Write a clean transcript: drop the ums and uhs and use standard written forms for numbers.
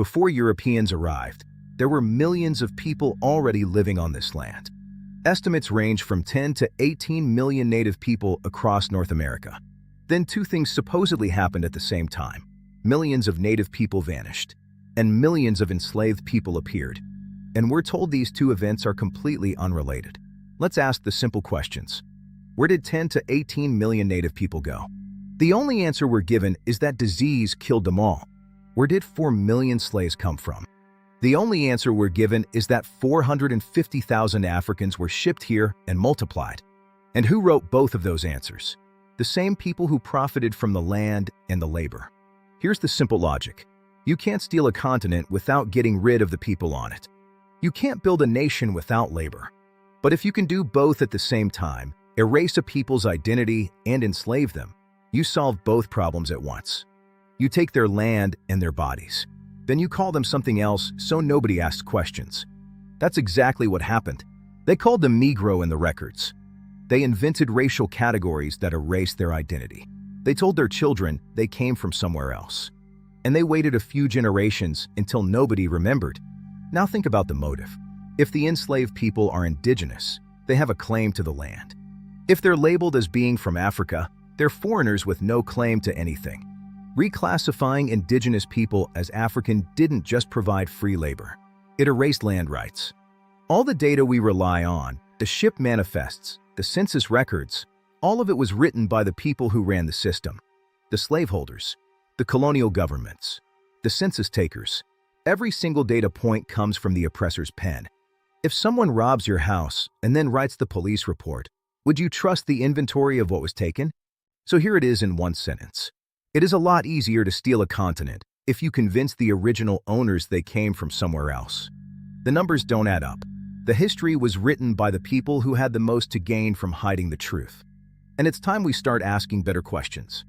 Before Europeans arrived, there were millions of people already living on this land. Estimates range from 10 to 18 million native people across North America. Then two things supposedly happened at the same time. Millions of native people vanished, and millions of enslaved people appeared. And we're told these two events are completely unrelated. Let's ask the simple questions. Where did 10 to 18 million native people go? The only answer we're given is that disease killed them all. Where did 4 million slaves come from? The only answer we're given is that 450,000 Africans were shipped here and multiplied. And who wrote both of those answers? The same people who profited from the land and the labor. Here's the simple logic. You can't steal a continent without getting rid of the people on it. You can't build a nation without labor. But if you can do both at the same time, erase a people's identity and enslave them, you solve both problems at once. You take their land and their bodies. Then you call them something else so nobody asks questions. That's exactly what happened. They called them Negro in the records. They invented racial categories that erased their identity. They told their children they came from somewhere else. And they waited a few generations until nobody remembered. Now think about the motive. If the enslaved people are indigenous, they have a claim to the land. If they're labeled as being from Africa, they're foreigners with no claim to anything. Reclassifying indigenous people as African didn't just provide free labor. It erased land rights. All the data we rely on, the ship manifests, the census records, all of it was written by the people who ran the system. The slaveholders, the colonial governments, the census takers. Every single data point comes from the oppressor's pen. If someone robs your house and then writes the police report, would you trust the inventory of what was taken? So here it is in one sentence. It is a lot easier to steal a continent if you convince the original owners they came from somewhere else. The numbers don't add up. The history was written by the people who had the most to gain from hiding the truth. And it's time we start asking better questions.